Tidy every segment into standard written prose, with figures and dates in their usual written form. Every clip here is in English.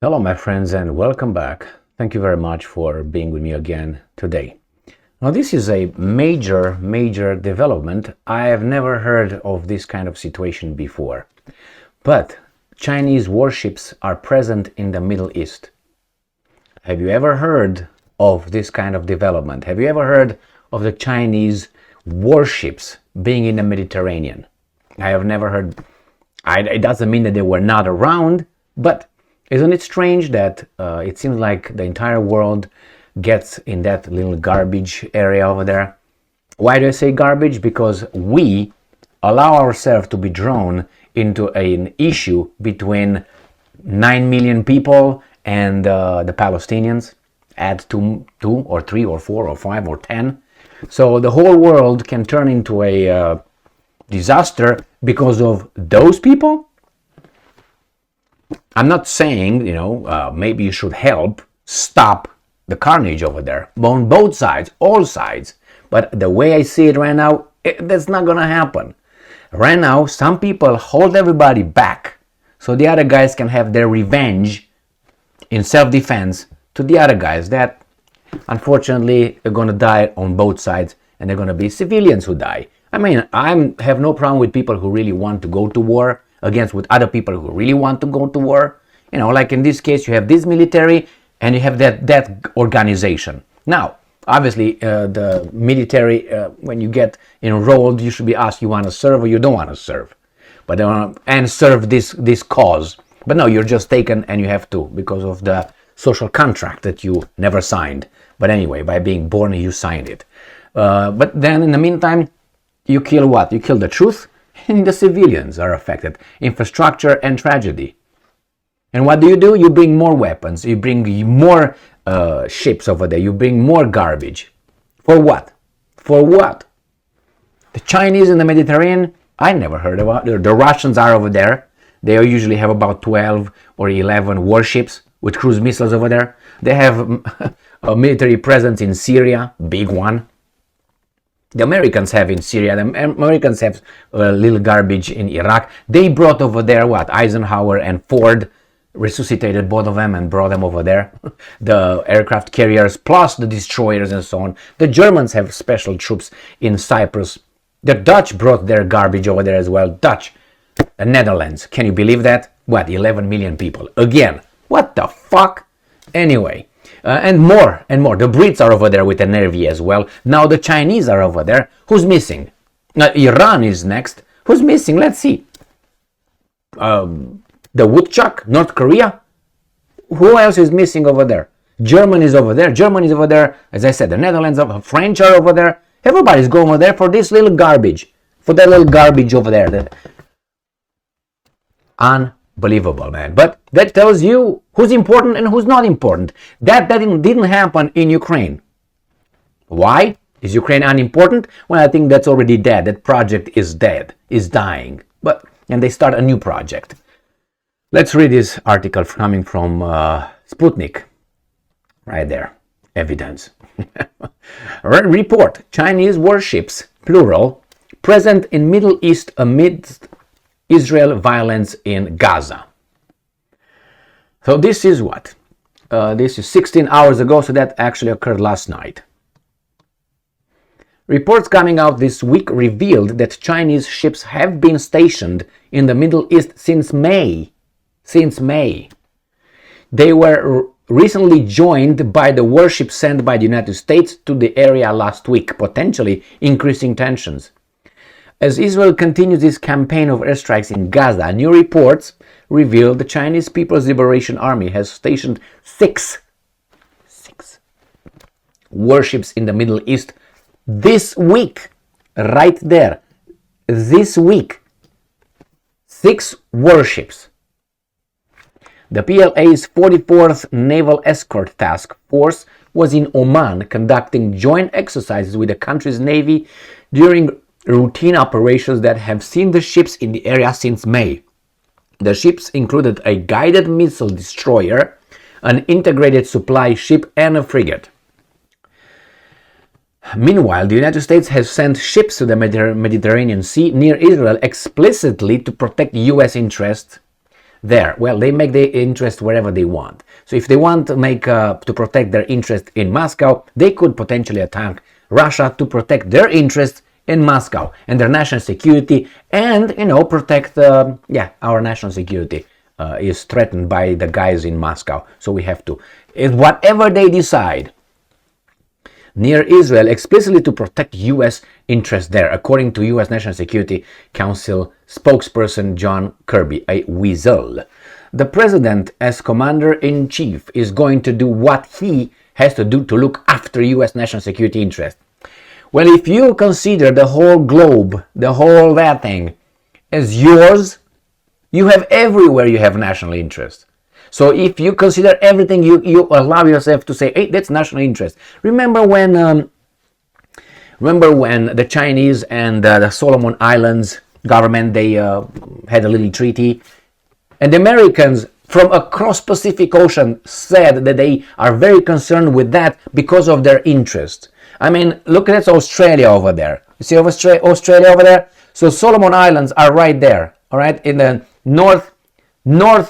Hello, my friends, and welcome back. Thank you very much for being with me again today. Now, this is a major development. I have never heard of this kind of situation before. But Chinese warships are present in the Middle East. Have you ever heard of this kind of development? Have you ever heard of the Chinese warships being in the Mediterranean? I have never heard. It doesn't mean that they were not around, but isn't it strange that it seems like the entire world gets in that little garbage area over there? Why do I say garbage? Because we allow ourselves to be drawn into an issue between 9 million people and the Palestinians. Add two or three or four or five or 10. So the whole world can turn into a disaster because of those people. I'm not saying, maybe you should help stop the carnage over there on both sides, all sides. But the way I see it right now, that's not going to happen. Right now, some people hold everybody back so the other guys can have their revenge in self-defense to the other guys that, unfortunately, are going to die on both sides, and they're going to be civilians who die. I mean, I have no problem with people who really want to go to war against with other people who really want to go to war. Like in this case, you have this military and you have that organization. Now, obviously, the military, when you get enrolled, you should be asked, you want to serve or you don't want to serve, but and serve this cause. But no, you're just taken and you have to because of the social contract that you never signed. But anyway, by being born, you signed it. But then in the meantime, you kill what? You kill the truth, and the civilians are affected. Infrastructure and tragedy. And what do? You bring more weapons. You bring more ships over there. You bring more garbage. For what? For what? The Chinese in the Mediterranean, I never heard about. The Russians are over there. They usually have about 12 or 11 warships with cruise missiles over there. They have a military presence in Syria, big one. The Americans have in Syria, the Americans have a little garbage in Iraq. They brought over there what? Eisenhower and Ford resuscitated both of them and brought them over there. The aircraft carriers plus the destroyers and so on. The Germans have special troops in Cyprus. The Dutch brought their garbage over there as well. Dutch, the Netherlands. Can you believe that? What? 11 million people. Again. What the fuck? Anyway. And more. The Brits are over there with the Navy as well. Now the Chinese are over there. Who's missing? Now Iran is next. Who's missing? Let's see. The woodchuck, North Korea. Who else is missing over there? Germany is over there. Germany is over there. As I said, the Netherlands, French are over there. Everybody's going over there for this little garbage. For that little garbage over there. Unbelievable, man. But that tells you who's important and who's not important. That didn't happen in Ukraine. Why? Is Ukraine unimportant? Well, I think that's already dead. That project is dead, is dying. And they start a new project. Let's read this article coming from Sputnik. Right there. Evidence. Report. Chinese warships, plural, present in Middle East amidst Israel violence in Gaza. So this is what? This is 16 hours ago, so that actually occurred last night. Reports coming out this week revealed that Chinese ships have been stationed in the Middle East since May. They were recently joined by the warship sent by the United States to the area last week, potentially increasing tensions. As Israel continues its campaign of airstrikes in Gaza, new reports reveal the Chinese People's Liberation Army has stationed six warships in the Middle East this week. Right there. This week. 6 warships. The PLA's 44th Naval Escort Task Force was in Oman conducting joint exercises with the country's Navy during routine operations that have seen the ships in the area since May. The ships included a guided missile destroyer, an integrated supply ship, and a frigate. Meanwhile, the United States has sent ships to the Mediterranean Sea near Israel explicitly to protect U.S. interests. there? Well, they make their interest wherever they want. So if they want to make to protect their interest in Moscow, they could potentially attack Russia to protect their interest in Moscow and their national security, and protect our national security is threatened by the guys in Moscow. So we have to, whatever they decide near Israel, explicitly to protect U.S. interests there, according to U.S. National Security Council spokesperson John Kirby, a weasel. The president, as commander-in-chief, is going to do what he has to do to look after U.S. national security interests. Well, if you consider the whole globe, the whole that thing, as yours, you have everywhere you have national interest. So if you consider everything, you allow yourself to say, hey, that's national interest. Remember when the Chinese and the Solomon Islands government, they had a little treaty, and the Americans from across Pacific Ocean said that they are very concerned with that because of their interest. I mean, look at Australia over there. You see Australia over there? So Solomon Islands are right there, all right, in the north,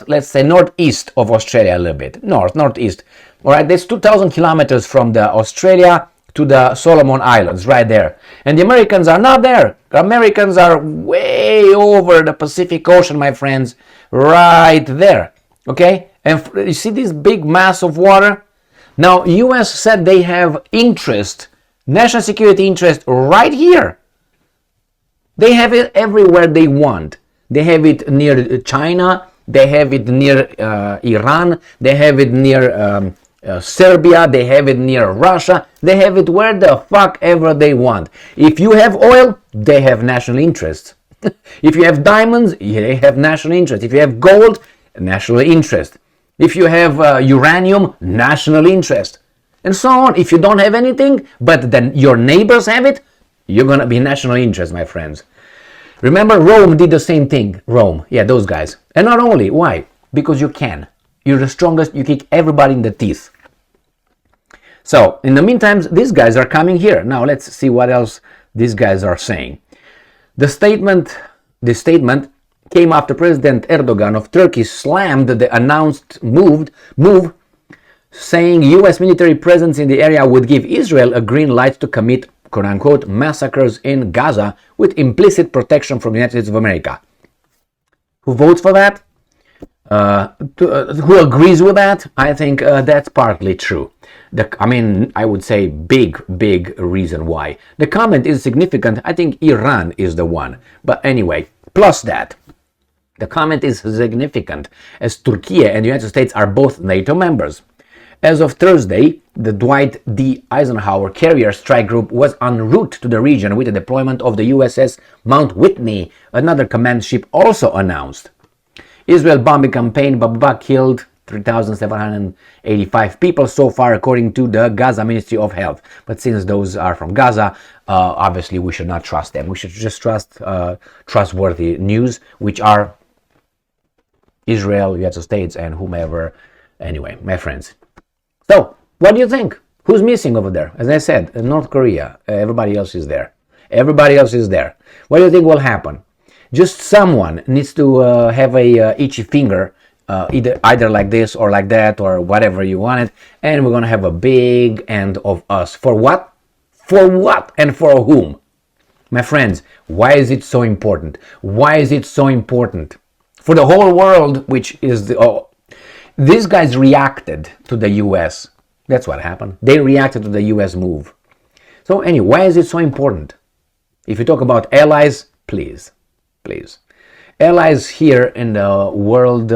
let's say northeast of Australia a little bit. Northeast. All right, that's 2,000 kilometers from the Australia to the Solomon Islands, right there. And the Americans are not there. The Americans are way over the Pacific Ocean, my friends, right there. Okay? And you see this big mass of water? Now, US said they have interest, national security interest right here. They have it everywhere they want. They have it near China, they have it near Iran, they have it near Serbia, they have it near Russia, they have it where the fuck ever they want. If you have oil, they have national interest. If you have diamonds, they have national interest. If you have gold, national interest. If you have uranium, national interest. And so on. If you don't have anything, but then your neighbors have it, you're gonna be national interest, my friends. Remember, Rome did the same thing. Rome, yeah, those guys. And not only, why? Because you can. You're the strongest, you kick everybody in the teeth. So, in the meantime, these guys are coming here. Now, let's see what else these guys are saying. The statement came after President Erdogan of Turkey slammed the announced move, saying U.S. military presence in the area would give Israel a green light to commit quote-unquote massacres in Gaza with implicit protection from the United States of America. Who votes for that? Who agrees with that? I think that's partly true. I would say big reason why. The comment is significant. I think Iran is the one. But anyway, plus that, the comment is significant as Turkey and the United States are both NATO members. As of Thursday, the Dwight D. Eisenhower Carrier Strike Group was en route to the region with the deployment of the USS Mount Whitney, another command ship also announced. Israel bombing campaign killed 3,785 people so far, according to the Gaza Ministry of Health. But since those are from Gaza, obviously we should not trust them. We should just trust trustworthy news, which are Israel, United States, and whomever. Anyway, my friends. So, what do you think? Who's missing over there? As I said, North Korea. Everybody else is there. What do you think will happen? Just someone needs to have a itchy finger, either like this or like that or whatever you want it, and we're going to have a big end of us. For what? For what and for whom? My friends, why is it so important? Why is it so important? For the whole world, which is these guys reacted to the US. That's what happened. They reacted to the US move. So anyway, why is it so important? If you talk about allies, please. Allies here in the world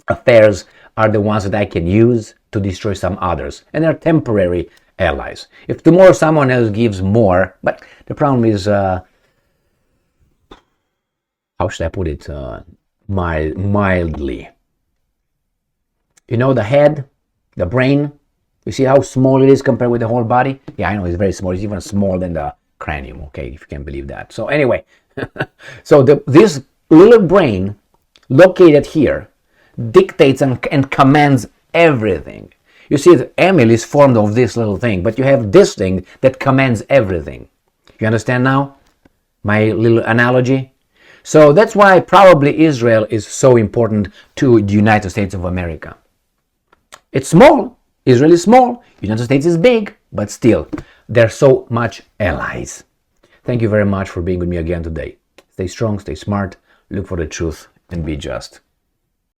affairs are the ones that I can use to destroy some others. And they're temporary allies. If tomorrow someone else gives more, but the problem is, how should I put it, mildly. You know, the head, the brain, you see how small it is compared with the whole body? Yeah, I know it's very small. It's even smaller than the cranium, okay, if you can believe that. So anyway, so this little brain located here dictates and commands everything. You see, the Emil is formed of this little thing, but you have this thing that commands everything. You understand now my little analogy? So that's why probably Israel is so important to the United States of America. It's small. Israel is small. United States is big, but still, they're so much allies. Thank you very much for being with me again today. Stay strong, stay smart, look for the truth, and be just.